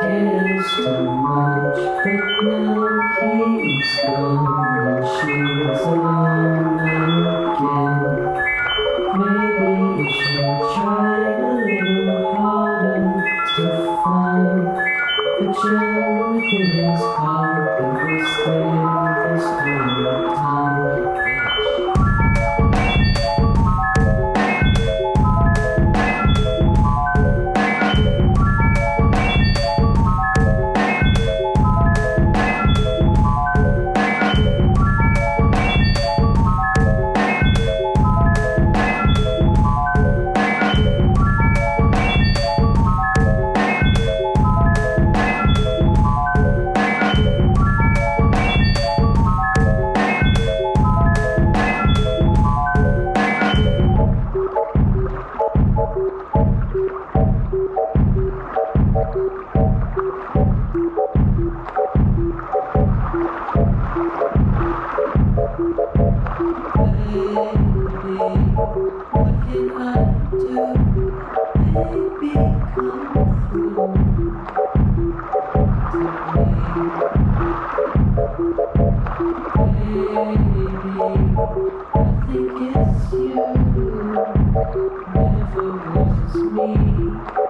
cares too much, but now he's gone and she's alone again. Maybe we should try a little harder to find the gem within his heart that was there this whole time. I think it's you, never was me.